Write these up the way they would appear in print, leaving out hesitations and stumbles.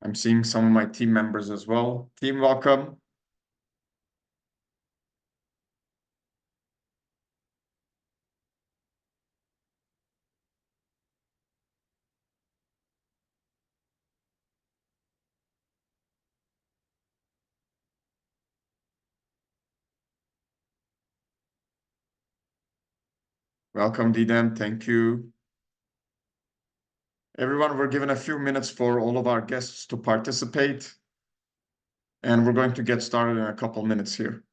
I'm seeing some of my team members as well. Team, welcome. Welcome, Didem. Thank you. Everyone, we're given a few minutes for all of our guests to participate, and we're going to get started in a couple minutes here.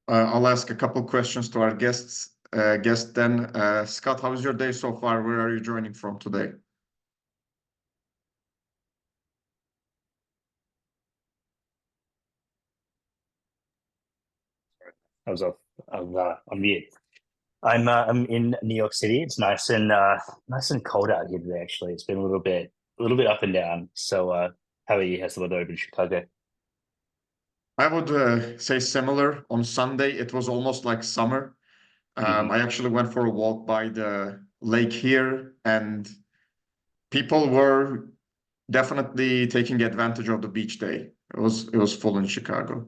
I'll ask a couple questions to our guests. Scott, how was your day so far? Where are you joining from today? I was off. On mute. I'm in New York City. It's nice and cold out here today. Actually, it's been a little bit up and down. So, how are you? How's the weather over in Chicago? I would say similar. On Sunday, it was almost like summer. I actually went for a walk by the lake here, and people were definitely taking advantage of the beach day. It was full in Chicago.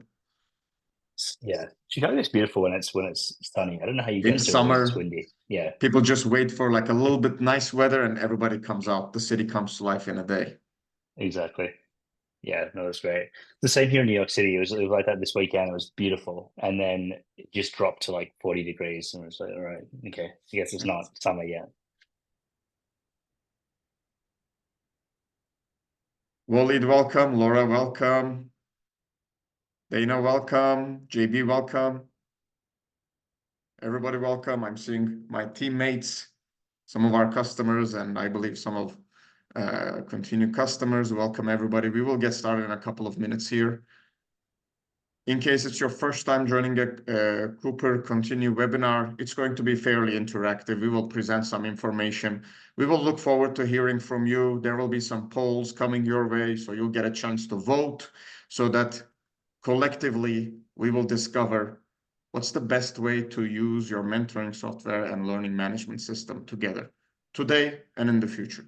Yeah, Chicago is beautiful when it's sunny. I don't know how you In guys do it when it's summer, windy. Yeah, people just wait for like a little bit nice weather, and everybody comes out. The city comes to life in a day. exactly. Yeah, no, that's great. The same here in New York City. It was like that this weekend. It was beautiful, and then it just dropped to like 40 degrees, and it's like, all right, okay, I guess it's not summer yet. Waleed, welcome. Laura, welcome. Dana, welcome. JB, welcome. Everybody, welcome. I'm seeing my teammates, some of our customers, and I believe some of Continu customers. Welcome, everybody. We will get started in a couple of minutes here. In case it's your first time joining a Qooper Continu webinar, it's going to be fairly interactive. We will present some information. We will look forward to hearing from you. There will be some polls coming your way, so you'll get a chance to vote so that collectively we will discover what's the best way to use your mentoring software and learning management system together today and in the future.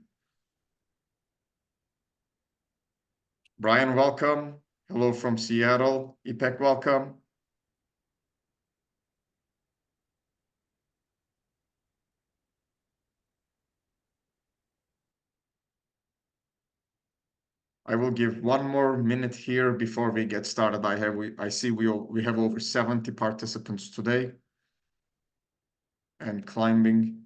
Brian, welcome. Hello from Seattle. Ipek, welcome. I will give one more minute here before we get started. I see we have over 70 participants today and climbing.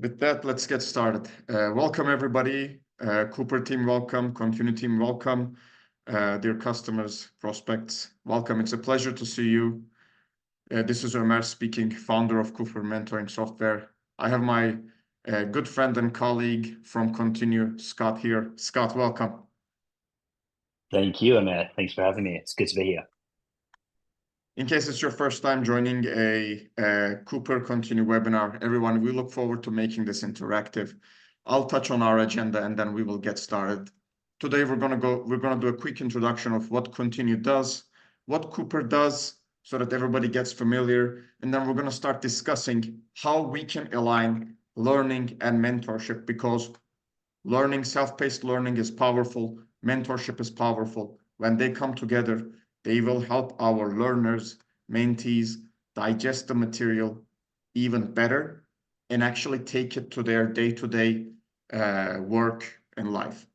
With that, let's get started. Welcome, everybody. Qooper team, welcome. Continu team, welcome. Dear customers, prospects, welcome. It's a pleasure to see you. This is Ömer speaking, founder of Qooper Mentoring Software. I have my good friend and colleague from Continu, Scott, here. Scott, welcome. Thank you, Ömer. Thanks for having me. It's good to be here. In case it's your first time joining a Qooper Continu webinar, everyone, we look forward to making this interactive. I'll touch on our agenda and then we will get started. Today we're gonna do a quick introduction of what Continu does, what Qooper does, so that everybody gets familiar, and then we're gonna start discussing how we can align learning and mentorship, because learning, self-paced learning is powerful, mentorship is powerful. When they come together, they will help our learners, mentees, digest the material even better and actually take it to their day-to-day work and life.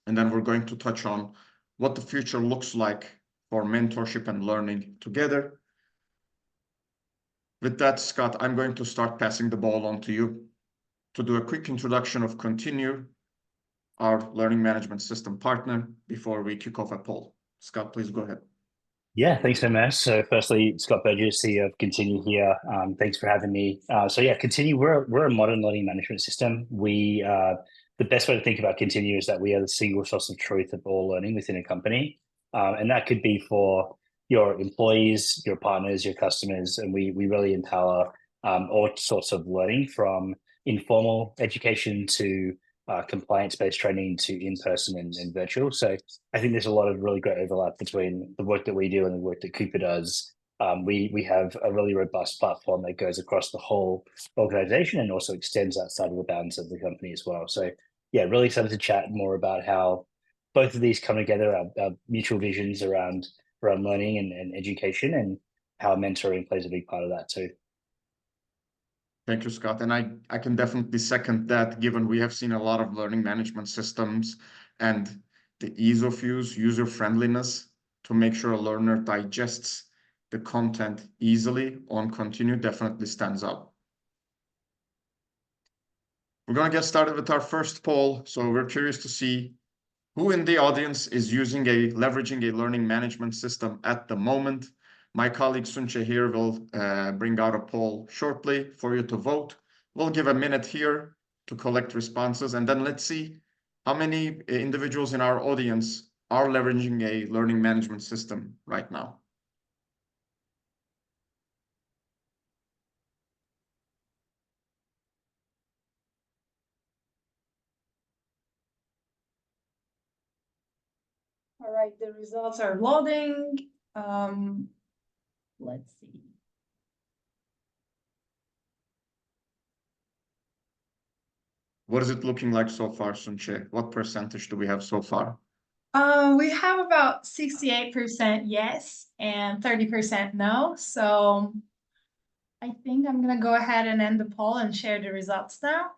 And then we're going to touch on what the future looks like for mentorship and learning together. With that, Scott, I'm going to start passing the ball on to you to do a quick introduction of Continu, our learning management system partner, before we kick off a poll. Scott, please go ahead. Yeah, thanks so much. So firstly, Scott Burgess, CEO of Continu here. Thanks for having me. So yeah, Continu, we're a modern learning management system. The best way to think about Continu is that we are the single source of truth of all learning within a company. And that could be for your employees, your partners, your customers, and we really empower all sorts of learning from informal education to compliance-based training to in-person and virtual. So I think there's a lot of really great overlap between the work that we do and the work that Qooper does. We have a really robust platform that goes across the whole organization and also extends outside of the bounds of the company as well. So yeah, really excited to chat more about how both of these come together, our mutual visions around learning and education, and how mentoring plays a big part of that too. Thank you, Scott. And I can definitely second that, given we have seen a lot of learning management systems and the ease of use, user friendliness to make sure a learner digests the content easily on Continu definitely stands out. We're going to get started with our first poll. So we're curious to see who in the audience is leveraging a learning management system at the moment. My colleague Sunche here will bring out a poll shortly for you to vote. We'll give a minute here to collect responses, and then let's see how many individuals in our audience are leveraging a learning management system right now. All right, the results are loading. Let's see. What is it looking like so far, Sunche? What percentage do we have so far? We have about 68% yes and 30% no. So I think I'm gonna go ahead and end the poll and share the results now.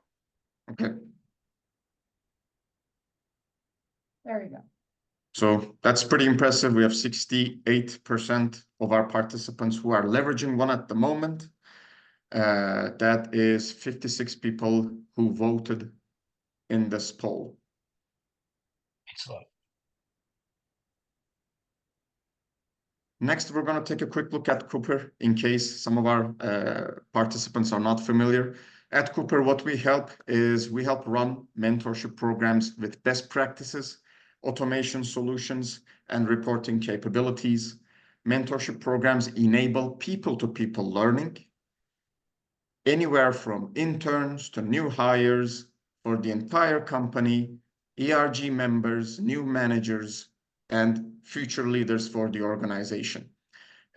Okay. There we go. So that's pretty impressive. We have 68% of our participants who are leveraging one at the moment. That is 56 people who voted in this poll. Excellent. Next, we're going to take a quick look at Qooper in case some of our participants are not familiar. At Qooper, what we help run mentorship programs with best practices, automation solutions, and reporting capabilities. Mentorship programs enable people-to-people learning, anywhere from interns to new hires for the entire company, ERG members, new managers, and future leaders for the organization.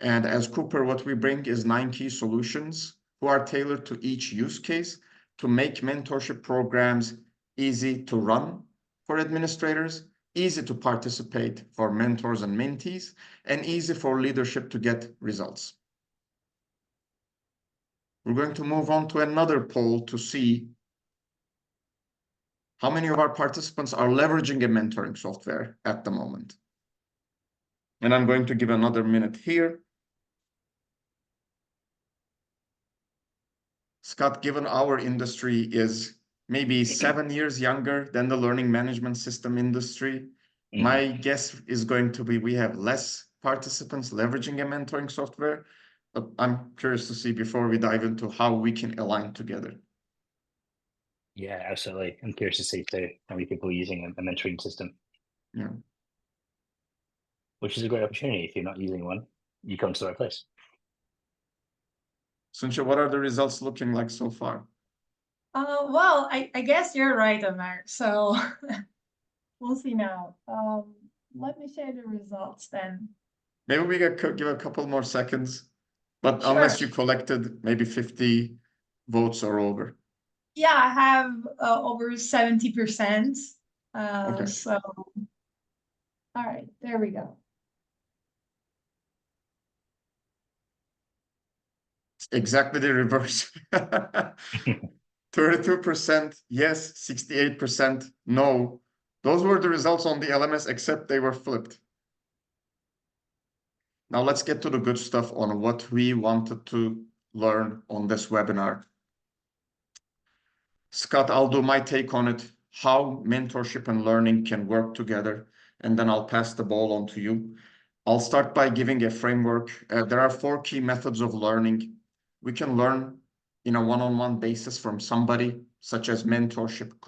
And as Qooper, what we bring is 9 key solutions who are tailored to each use case to make mentorship programs easy to run for administrators, easy to participate for mentors and mentees, and easy for leadership to get results. We're going to move on to another poll to see how many of our participants are leveraging a mentoring software at the moment. And I'm going to give another minute here. Scott, given our industry is maybe 7 years younger than the learning management system industry, my guess is going to be we have less participants leveraging a mentoring software. But I'm curious to see before we dive into how we can align together. Yeah, absolutely. I'm curious to see too how many people are using a mentoring system. Yeah. Which is a great opportunity. If you're not using one, you come to the right place. Sunche, what are the results looking like so far? Well, I guess you're right, Omar. So we'll see now. Let me share the results then. Maybe we could give a couple more seconds, but Sure. unless you collected maybe 50 votes or over. Yeah, I have over 70%. Okay. So, all right, there we go. It's exactly the reverse. 32% yes, 68% no. Those were the results on the LMS, except they were flipped. Now let's get to the good stuff on what we wanted to learn on this webinar. Scott, I'll do my take on it, how mentorship and learning can work together, and then I'll pass the ball on to you. I'll start by giving a framework. There are 4 key methods of learning. We can learn in a one-on-one basis from somebody, such as mentorship,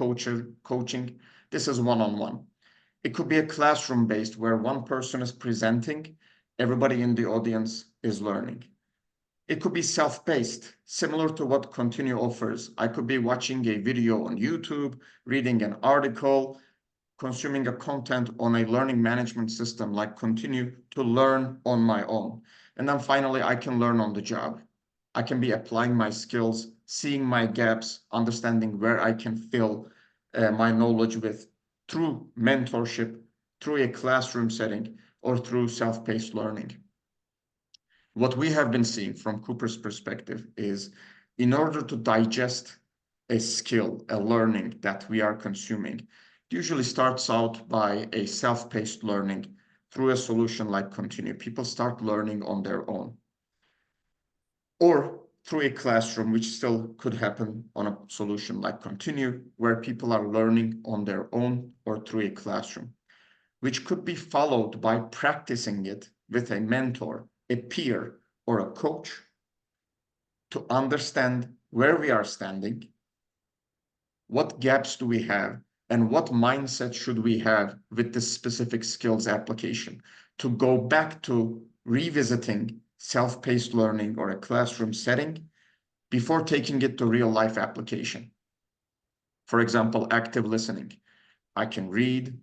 coaching. This is one-on-one. It could be a classroom-based where one person is presenting, everybody in the audience is learning. It could be self-paced, similar to what Continu offers. I could be watching a video on YouTube, reading an article, consuming a content on a learning management system like Continu to learn on my own. And then finally, I can learn on the job. I can be applying my skills, seeing my gaps, understanding where I can fill my knowledge with through mentorship, through a classroom setting, or through self-paced learning. What we have been seeing from Qooper's perspective is in order to digest a skill, a learning that we are consuming, it usually starts out by a self-paced learning through a solution like Continu. People start learning on their own. Or through a classroom, which still could happen on a solution like Continu, where people are learning on their own or through a classroom, which could be followed by practicing it with a mentor, a peer, or a coach to understand where we are standing, what gaps do we have, and what mindset should we have with this specific skills application to go back to revisiting self-paced learning or a classroom setting before taking it to real-life application. For example, active listening. I can read,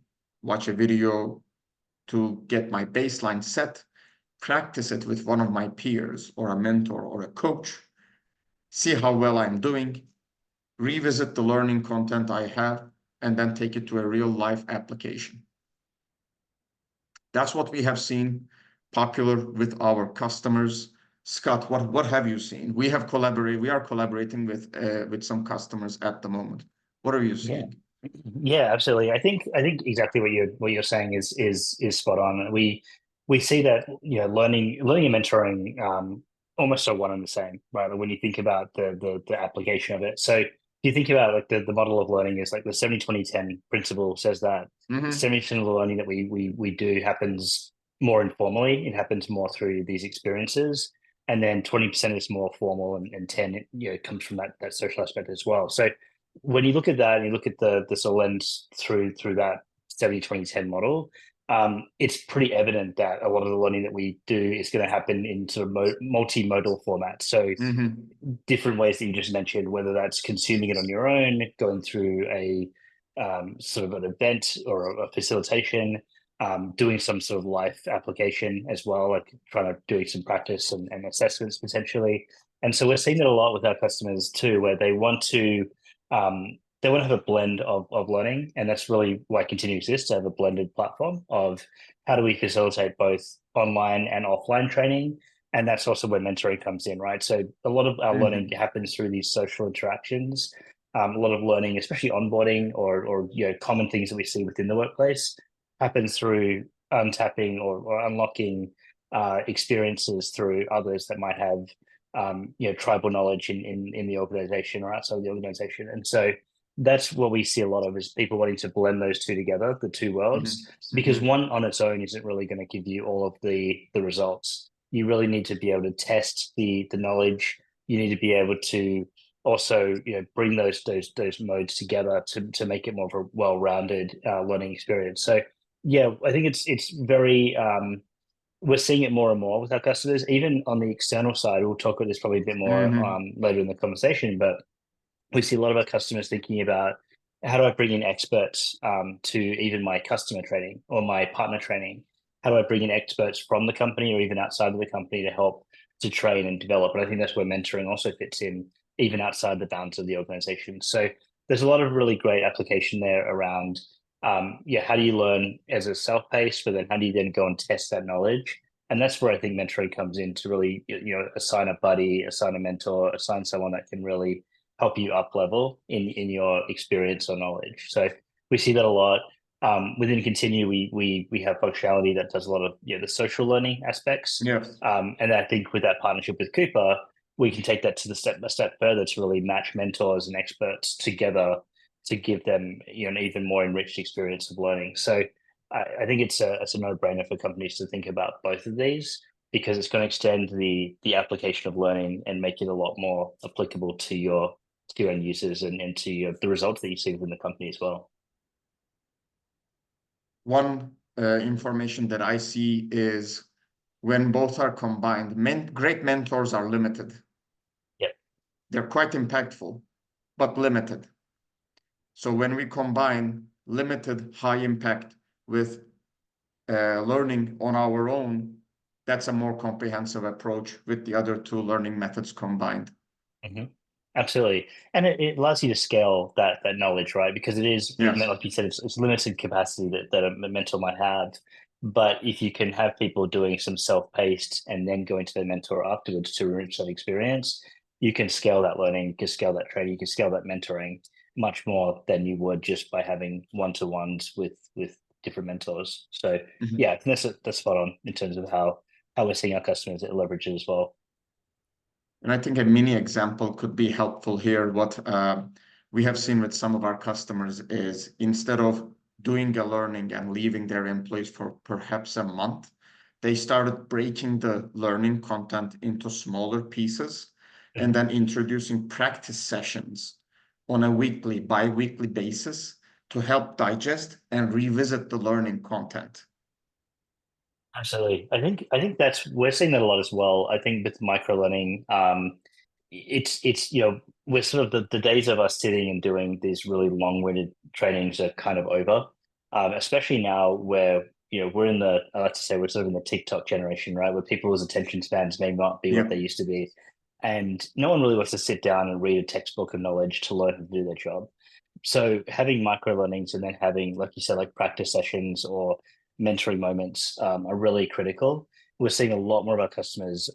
watch a video to get my baseline set, practice it with one of my peers or a mentor or a coach, see how well I'm doing, revisit the learning content I have, and then take it to a real-life application. That's what we have seen popular with our customers. Scott, what have you seen? We are collaborating with some customers at the moment. What are you seeing? Yeah, absolutely. I think exactly what you're saying is spot on. We see that learning and mentoring almost are one and the same, right? When you think about the application of it. So if you think about like the model of learning is like the 70-20-10 principle says that 70% of the learning that we do happens more informally. It happens more through these experiences. And then 20% is more formal and 10 comes from that social aspect as well. So when you look at that and you look at the sort of lens through that 70-20-10 model, it's pretty evident that a lot of the learning that we do is going to happen in sort of multimodal formats. So different ways that you just mentioned, whether that's consuming it on your own, going through a sort of an event or a facilitation, doing some sort of life application as well, like doing some practice and assessments potentially. And so we're seeing that a lot with our customers too, where they want to have a blend of learning, and that's really why Continu exists, to have a blended platform of how do we facilitate both online and offline training, and that's also where mentoring comes in, right? So a lot of our learning happens through these social interactions. A lot of learning, especially onboarding or common things that we see within the workplace, happens through untapping or unlocking experiences through others that might have tribal knowledge in the organization or outside of the organization. And so that's what we see a lot of, is people wanting to blend those two together, the two worlds, because one on its own isn't really going to give you all of the results. You really need to be able to test the knowledge. You need to be able to also bring those modes together to make it more of a well-rounded learning experience. So yeah, I think it's very we're seeing it more and more with our customers, even on the external side. We'll talk about this probably a bit more later in the conversation, but we see a lot of our customers thinking about, how do I bring in experts to even my customer training or my partner training? How do I bring in experts from the company or even outside of the company to help to train and develop? And I think that's where mentoring also fits in, even outside the bounds of the organization. So there's a lot of really great application there around how do you learn as a self-paced, but then how do you then go and test that knowledge? And that's where I think mentoring comes in, to really assign a buddy, assign a mentor, assign someone that can really help you up level in your experience or knowledge. So we see that a lot. Within Continu, we have functionality that does a lot of the social learning aspects. And I think with that partnership with Qooper, we can take that to a step further to really match mentors and experts together to give them an even more enriched experience of learning. So I think it's a no-brainer for companies to think about both of these, because it's going to extend the application of learning and make it a lot more applicable to your end users and to the results that you see within the company as well. One information that I see is when both are combined, great mentors are limited. Yep. They're quite impactful, but limited. So when we combine limited high impact with learning on our own, that's a more comprehensive approach with the other two learning methods combined. Mm-hmm. Absolutely. And it allows you to scale that knowledge, right? Because it is, Yes. like you said, it's limited capacity that a mentor might have. But if you can have people doing some self-paced and then going to their mentor afterwards to enrich that experience, you can scale that learning, you can scale that training, you can scale that mentoring much more than you would just by having one-to-ones with different mentors. So yeah, I think that's spot on in terms of how we're seeing our customers leverage it as well. And I think a mini example could be helpful here. What we have seen with some of our customers is instead of doing a learning and leaving their employees for perhaps a month, they started breaking the learning content into smaller pieces and then introducing practice sessions on a weekly, bi-weekly basis to help digest and revisit the learning content. Absolutely. I think we're seeing that a lot as well. I think with micro learning, it's we're sort of the days of us sitting and doing these really long-winded trainings are kind of over. Especially now where we're in the, I like to say we're sort of in the TikTok generation, right? Where people's attention spans may not be what they used to be. And no one really wants to sit down and read a textbook of knowledge to learn how to do their job. So having micro learnings and then having, like you said, like practice sessions or mentoring moments are really critical. We're seeing a lot more of our customers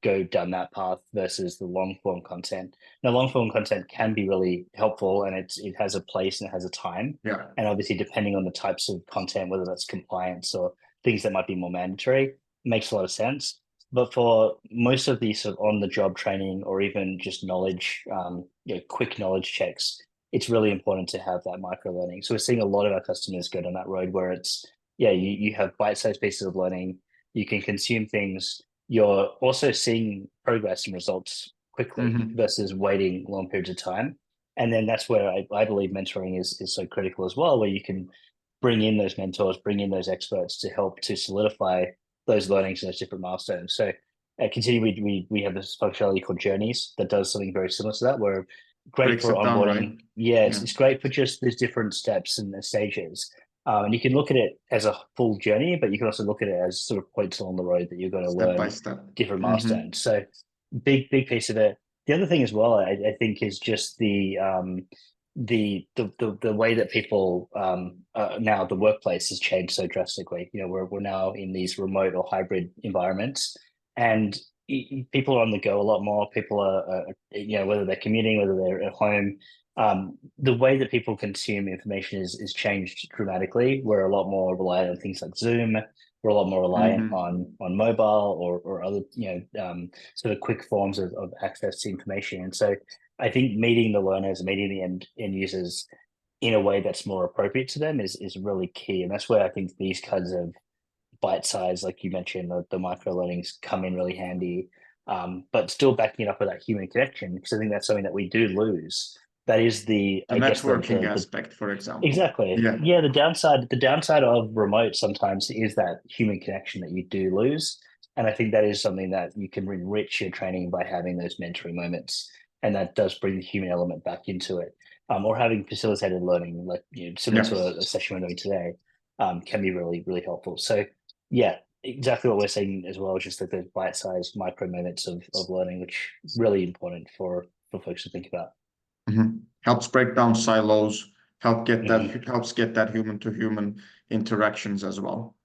go down that path versus the long form content. Now, long form content can be really helpful, and it has a place and it has a time. Yeah. And obviously, depending on the types of content, whether that's compliance or things that might be more mandatory, makes a lot of sense. But for most of these sort of on-the-job training or even just knowledge, quick knowledge checks, it's really important to have that micro learning. So we're seeing a lot of our customers go down that road where it's, you have bite-sized pieces of learning, you can consume things, you're also seeing progress and results quickly versus waiting long periods of time. And then that's where I believe mentoring is so critical as well, where you can bring in those mentors, bring in those experts to help to solidify those learnings and those different milestones. So at Continu, we have this functionality called Journeys that does something very similar to that, where great for onboarding. Down, right? It's great for just these different steps and the stages. And you can look at it as a full journey, but you can also look at it as sort of points along the road that you're going to learn by step. Different milestones. So big piece of it. The other thing as well, I think, is just the way that people now the workplace has changed so drastically. We're now in these remote or hybrid environments, and people are on the go a lot more. People are whether they're commuting, whether they're at home. The way that people consume information is changed dramatically. We're a lot more reliant on things like Zoom. We're a lot more reliant on mobile or other sort of quick forms of access to information. And so I think meeting the learners, meeting the end users in a way that's more appropriate to them is really key. And that's where I think these kinds of bite size, like you mentioned, the micro learnings come in really handy. But still backing it up with that human connection, because I think that's something that we do lose. That is the networking aspect, for example. Exactly. Yeah. The downside of remote sometimes is that human connection that you do lose. And I think that is something that you can enrich your training by having those mentoring moments. And that does bring the human element back into it. Or having facilitated learning, like similar to a session we're doing today, can be really, really helpful. So yeah, exactly what we're saying as well, just like those bite-sized micro moments of learning, which is really important for folks to think about. Helps break down silos, helps get that human to human interactions as well.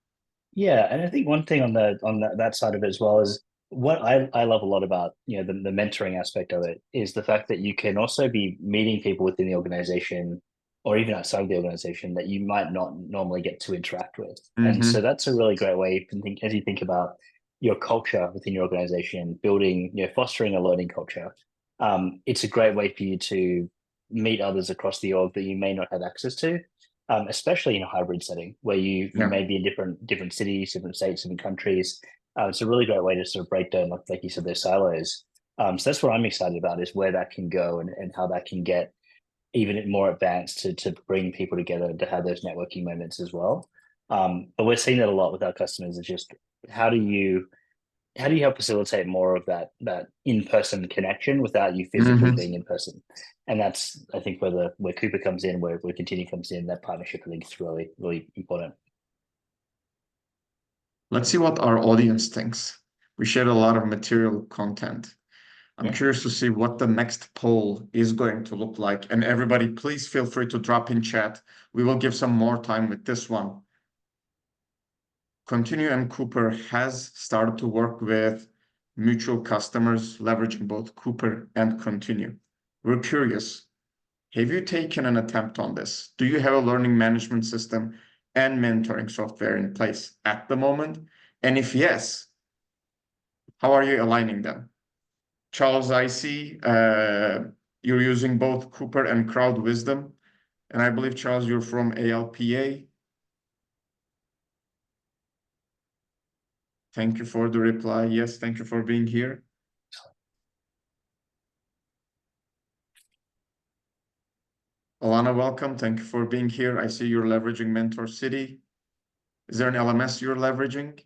Yeah, and I think one thing on that side of it as well is what I love a lot about the mentoring aspect of it is the fact that you can also be meeting people within the organization or even outside of the organization that you might not normally get to interact with. And so that's a really great way as you think about your culture within your organization, building, fostering a learning culture. It's a great way for you to meet others across the org that you may not have access to. especially in a hybrid setting where you may be in different cities, different states, different countries. It's a really great way to sort of break down, like you said, those silos. So that's what I'm excited about, is where that can go and how that can get even more advanced to bring people together to have those networking moments as well. But we're seeing that a lot with our customers. Is just how do you help facilitate more of that in-person connection without you physically being in person? And that's, I think, where Qooper comes in, where Continu comes in. That partnership, I think, is really, really important. Let's see what our audience thinks. We shared a lot of material content. I'm curious to see what the next poll is going to look like. And everybody, please feel free to drop in chat. We will give some more time with this one. Continu and Qooper has started to work with mutual customers, leveraging both Qooper and Continu. We're curious, have you taken an attempt on this? Do you have a learning management system and mentoring software in place at the moment? And if yes, how are you aligning them? Charles, I see you're using both Qooper and Crowd Wisdom. And I believe, Charles, you're from ALPA. Thank you for the reply. Yes, thank you for being here. Alana, welcome. Thank you for being here. I see you're leveraging Mentor City. Is there an LMS you're leveraging?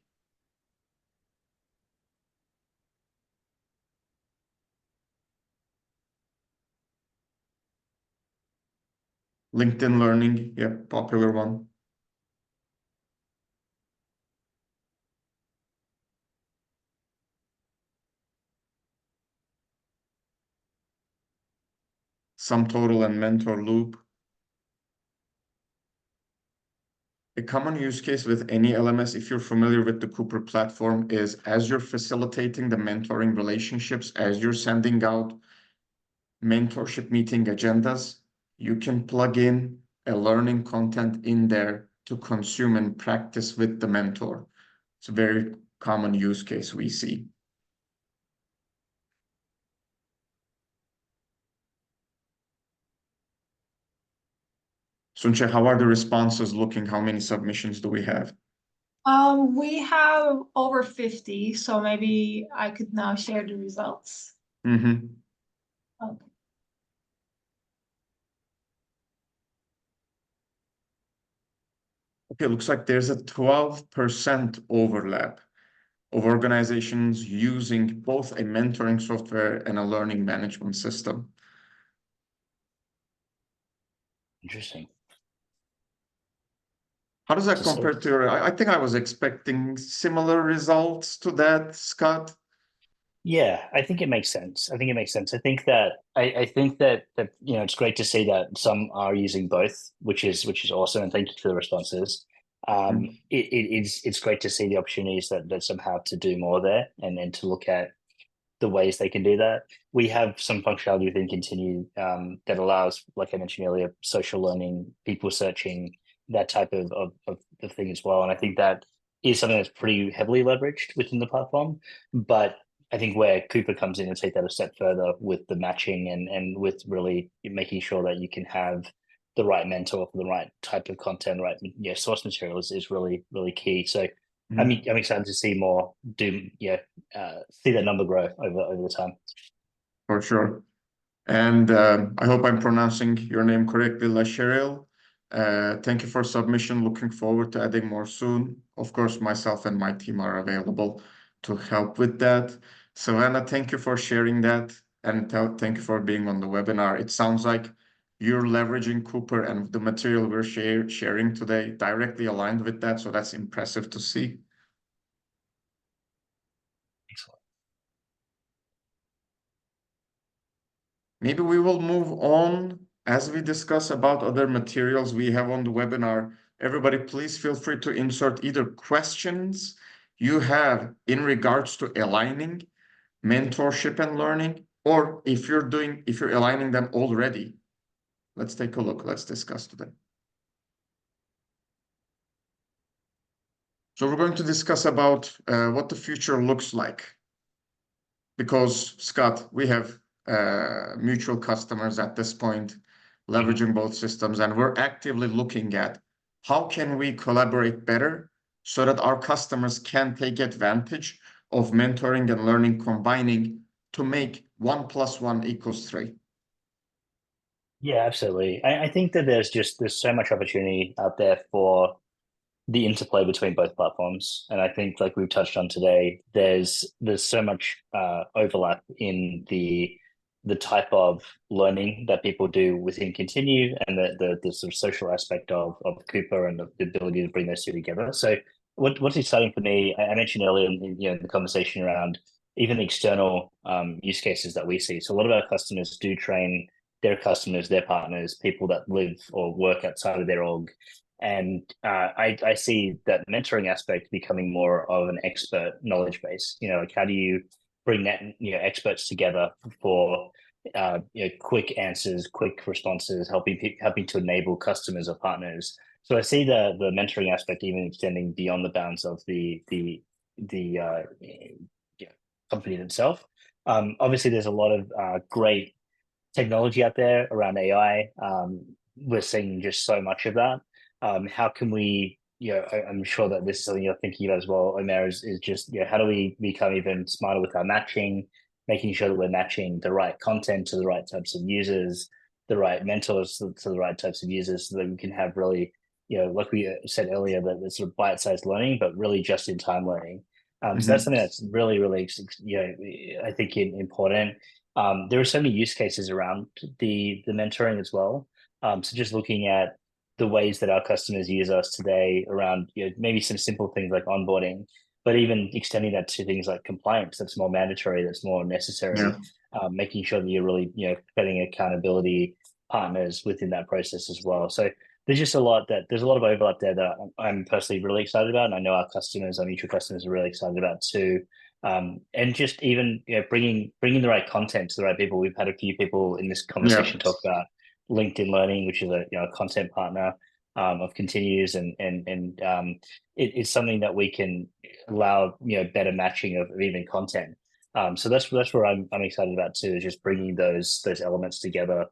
LinkedIn Learning, yeah, popular one. SumTotal and Mentor Loop. A common use case with any LMS, if you're familiar with the Qooper platform, is as you're facilitating the mentoring relationships, as you're sending out mentorship meeting agendas, you can plug in a learning content in there to consume and practice with the mentor. It's a very common use case we see. Sunche, how are the responses looking? How many submissions do we have? We have over 50, so maybe I could now share the results. Mm-hmm. Okay. Okay, looks like there's a 12% overlap of organizations using both a mentoring software and a learning management system. Interesting. How does that compare to your, I think I was expecting similar results to that, Scott. Yeah, I think it makes sense. I think that I think that it's great to see that some are using both, which is awesome, and thank you for the responses. It's great to see the opportunities that some have to do more there, and then to look at the ways they can do that. We have some functionality within Continu that allows, like I mentioned earlier, social learning, people searching, that type of thing as well. And I think that is something that's pretty heavily leveraged within the platform. But I think where Qooper comes in and take that a step further with the matching and with really making sure that you can have the right mentor for the right type of content, right? Yeah, source materials is really, really key. So I'm excited to see more see that number grow over the time. For sure. And I hope I'm pronouncing your name correctly, Lasheril. Thank you for submission. Looking forward to adding more soon. Of course, myself and my team are available to help with that. Savannah, thank you for sharing that. And thank you for being on the webinar. It sounds like you're leveraging Qooper, and the material we're sharing today directly aligned with that. So that's impressive to see. Excellent. Maybe we will move on as we discuss about other materials we have on the webinar. Everybody, please feel free to insert either questions you have in regards to aligning mentorship and learning, or if you're aligning them already. Let's take a look. Let's discuss today. So we're going to discuss about what the future looks like. Because, Scott, we have mutual customers at this point. leveraging both systems, and we're actively looking at how can we collaborate better so that our customers can take advantage of mentoring and learning combining to make 1 + 1 = 3. Yeah, absolutely. I think that there's so much opportunity out there for the interplay between both platforms. And I think, like we've touched on today, there's so much overlap in the type of learning that people do within Continu and the sort of social aspect of Qooper and the ability to bring those two together. So what's exciting for me, I mentioned earlier in the conversation around even the external use cases that we see. So a lot of our customers do train their customers, their partners, people that live or work outside of their org. And I see that mentoring aspect becoming more of an expert knowledge base. Like how do you bring that experts together for quick answers, quick responses, helping to enable customers or partners. So I see the mentoring aspect even extending beyond the bounds of the company themselves. Obviously, there's a lot of great technology out there around AI. We're seeing just so much of that. How can we, I'm sure that this is something you're thinking about as well, Omer, is just, how do we become even smarter with our matching, making sure that we're matching the right content to the right types of users, the right mentors to the right types of users, so that we can have really, like we said earlier, that sort of bite-sized learning, but really just in time learning. So that's something that's really, really, I think important. There are so many use cases around the mentoring as well. So just looking at the ways that our customers use us today around maybe some simple things like onboarding, but even extending that to things like compliance that's more mandatory, that's more necessary, making sure that you're really setting accountability partners within that process as well. So there's just there's a lot of overlap there that I'm personally really excited about, and I know our customers, our mutual customers, are really excited about too. And just even bringing the right content to the right people. We've had a few people in this conversation talk about LinkedIn Learning, which is a content partner of Continu's, and it's something that we can allow better matching of even content. So that's where I'm excited about too, is just bringing those elements together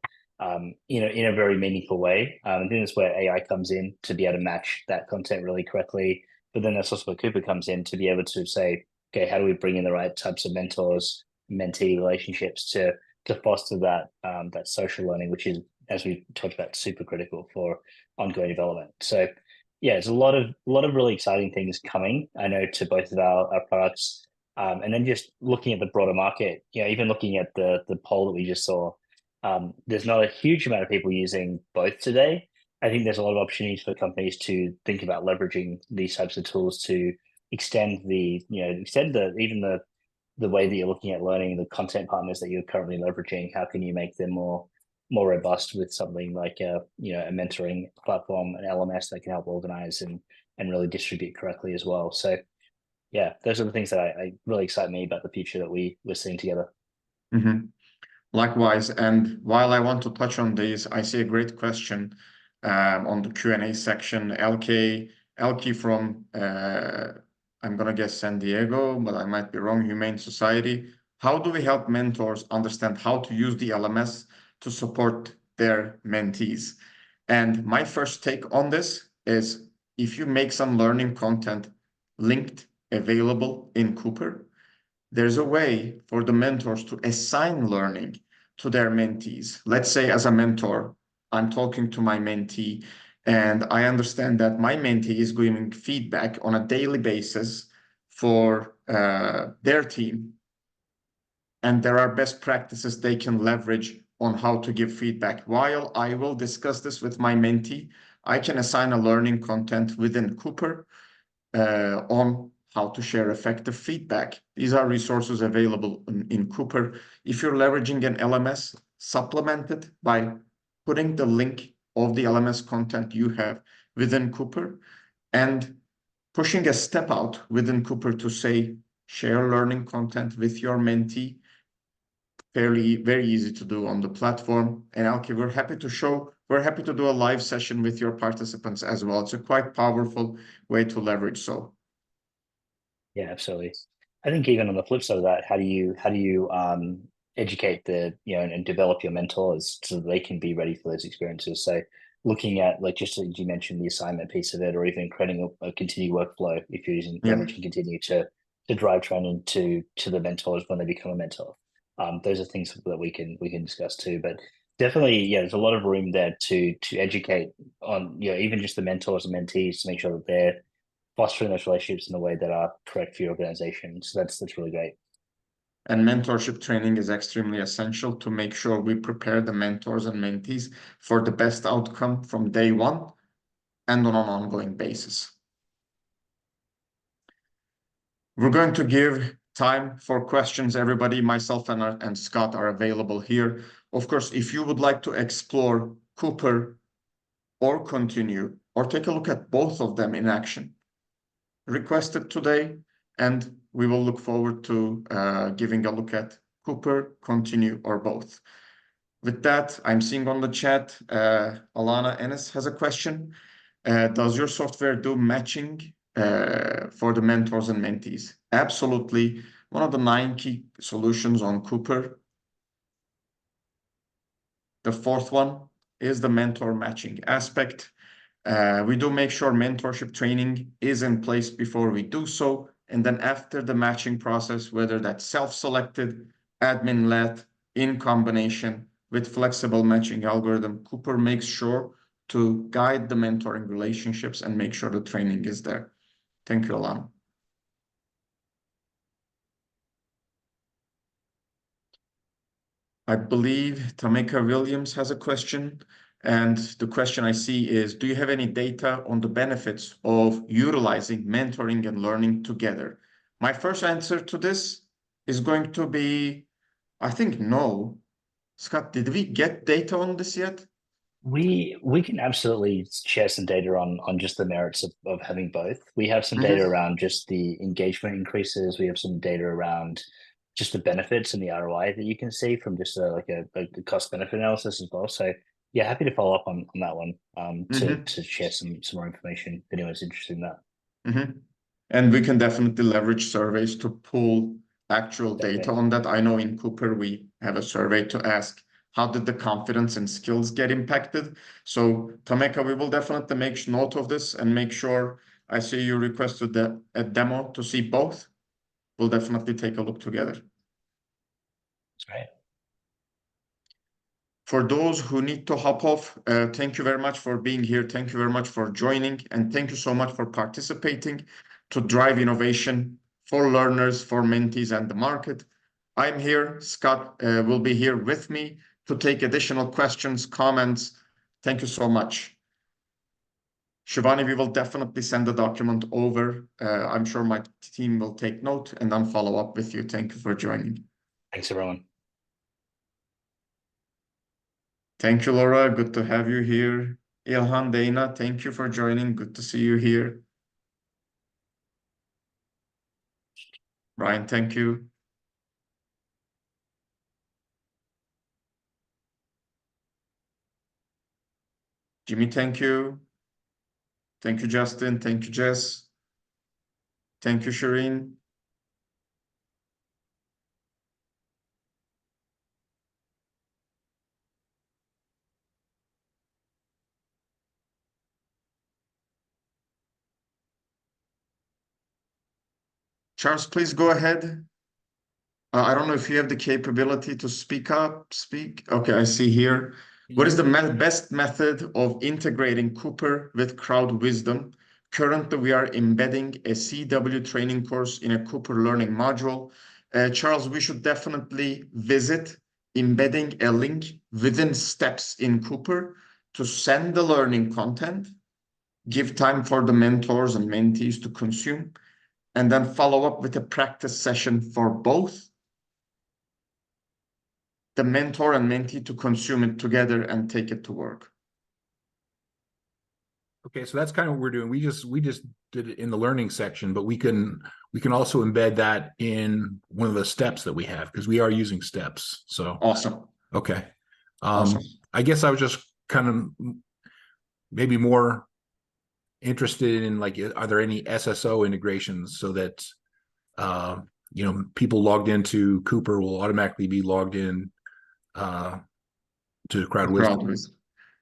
in a very meaningful way. I think that's where AI comes in to be able to match that content really correctly. But then that's also where Qooper comes in to be able to say, okay, how do we bring in the right types of mentors, mentee relationships to foster that social learning, which is, as we talked about, super critical for ongoing development. So yeah, there's a lot of really exciting things coming, I know, to both of our products. And then just looking at the broader market, even looking at the poll that we just saw, there's not a huge amount of people using both today. I think there's a lot of opportunities for companies to think about leveraging these types of tools to extend the way that you're looking at learning, the content partners that you're currently leveraging. How can you make them more robust with something like a mentoring platform, an LMS that can help organize and really distribute correctly as well. So yeah, those are the things that I really excite me about the future that we're seeing together. Likewise, and while I want to touch on these, I see a great question on the Q&A section. Elke from I'm gonna guess San Diego, but I might be wrong, Humane Society. How do we help mentors understand how to use the LMS to support their mentees? And my first take on this is, if you make some learning content linked, available in Qooper, there's a way for the mentors to assign learning to their mentees. Let's say as a mentor, I'm talking to my mentee, and I understand that my mentee is giving feedback on a daily basis for their team. And there are best practices they can leverage on how to give feedback. While I will discuss this with my mentee, I can assign a learning content within Qooper on how to share effective feedback. These are resources available in Qooper. If you're leveraging an LMS, supplement it by putting the link of the LMS content you have within Qooper and pushing a step out within Qooper to say, share learning content with your mentee. Very easy to do on the platform. And Elke, we're happy to do a live session with your participants as well. It's a quite powerful way to leverage. So yeah, absolutely. I think even on the flip side of that, how do you educate and develop your mentors so that they can be ready for those experiences. So looking at, like, just as you mentioned, the assignment piece of it, or even creating a Continu workflow if you're leveraging Continu to drive training to the mentors when they become a mentor. Those are things that we can discuss too. But definitely, there's a lot of room there to educate on, even just the mentors and mentees, to make sure that they're fostering those relationships in a way that are correct for your organization. So that's really great. And mentorship training is extremely essential to make sure we prepare the mentors and mentees for the best outcome from day one and on an ongoing basis. We're going to give time for questions. Everybody, myself and Scott are available here. Of course, if you would like to explore Qooper or Continu, or take a look at both of them in action, request it today, and we will look forward to giving a look at Qooper, Continu, or both. With that, I'm seeing on the chat, Alana Ennis has a question. Does your software do matching for the mentors and mentees? Absolutely. One of the 9 key solutions on Qooper. The fourth one is the mentor matching aspect. We do make sure mentorship training is in place before we do so. And then after the matching process, whether that's self-selected, admin-led, in combination with flexible matching algorithm, Qooper makes sure to guide the mentoring relationships and make sure the training is there. Thank you, Alana. I believe Tameka Williams has a question. And the question I see is, do you have any data on the benefits of utilizing mentoring and learning together? My first answer to this is going to be, I think no. Scott, did we get data on this yet? We can absolutely share some data on just the merits of having both. We have some data around just the engagement increases. We have some data around just the benefits and the ROI that you can see from just a cost benefit analysis as well. So yeah, happy to follow up on that one to share some more information if anyone's interested in that. And we can definitely leverage surveys to pull actual data on that. I know in Qooper we have a survey to ask, how did the confidence and skills get impacted? So Tameka, we will definitely make note of this and make sure. I see you requested a demo to see both. We'll definitely take a look together. That's great. For those who need to hop off, thank you very much for being here. Thank you very much for joining. And thank you so much for participating to drive innovation for learners, for mentees, and the market. I'm here. Scott will be here with me to take additional questions, comments. Thank you so much. Shivani, we will definitely send the document over. I'm sure my team will take note and then follow up with you. Thank you for joining. Thanks, everyone. Thank you, Laura. Good to have you here. Ilhan, Dana, thank you for joining. Good to see you here. Brian, thank you. Jimmy, thank you. Thank you, Justin. Thank you, Jess. Thank you, Shireen. Charles, please go ahead. I don't know if you have the capability to speak up. Okay, I see here. What is the best method of integrating Qooper with crowd wisdom? Currently, we are embedding a CW training course in a Qooper learning module. Charles, we should definitely visit embedding a link within steps in Qooper to send the learning content, give time for the mentors and mentees to consume, and then follow up with a practice session for both the mentor and mentee to consume it together and take it to work. Okay, so that's kind of what we're doing. We just did it in the learning section, but we can also embed that in one of the steps that we have, because we are using steps. So awesome. Okay. Awesome. I guess I was just kind of maybe more interested in, like, are there any SSO integrations so that people logged into Qooper will automatically be logged in to Crowd Wisdom.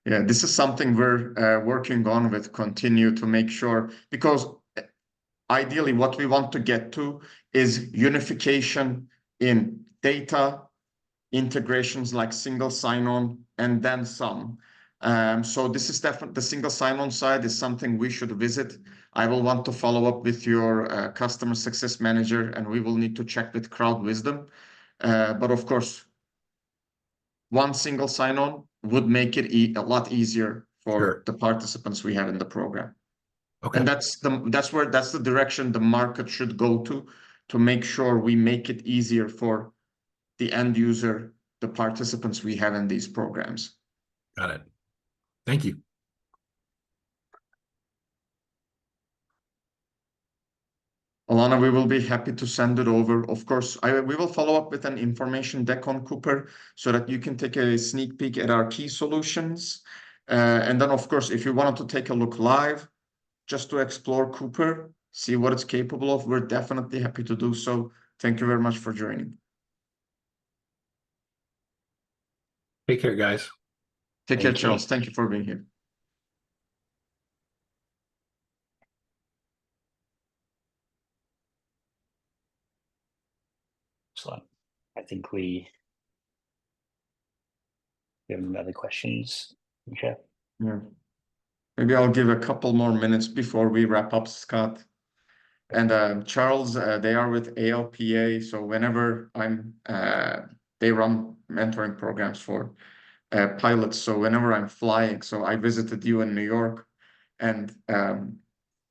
Yeah, this is something we're working on with Continu to make sure, because ideally what we want to get to is unification in data, integrations like single sign-on, and then some. So this is definitely the single sign-on side is something we should visit. I will want to follow up with your customer success manager, and we will need to check with Crowd Wisdom. But of course, one single sign-on would make it a lot easier for the participants we have in the program. Okay. And that's the direction the market should go to make sure we make it easier for the end user, the participants we have in these programs. Got it. Thank you. Alana, we will be happy to send it over. Of course, we will follow up with an information deck on Qooper so that you can take a sneak peek at our key solutions. And then, of course, if you wanted to take a look live, just to explore Qooper, see what it's capable of, we're definitely happy to do so. Thank you very much for joining. Take care, guys. Take care, Charles. Thank you for being here. Excellent. I think we have any other questions. Okay. Yeah. Maybe I'll give a couple more minutes before we wrap up, Scott. And Charles, they are with ALPA. So whenever they run mentoring programs for pilots. So whenever I'm flying, so I visited you in New York, and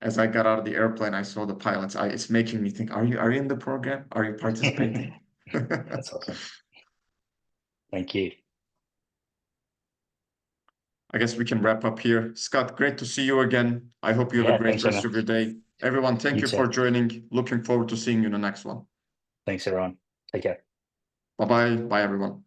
as I got out of the airplane, I saw the pilots. It's making me think: Are you in the program? Are you participating? That's awesome. Thank you. I guess we can wrap up here. Scott, great to see you again. I hope you have a great rest of your day. Everyone, thank you for joining. Looking forward to seeing you in the next one. Thanks, everyone. Take care. Bye-bye. Bye, everyone.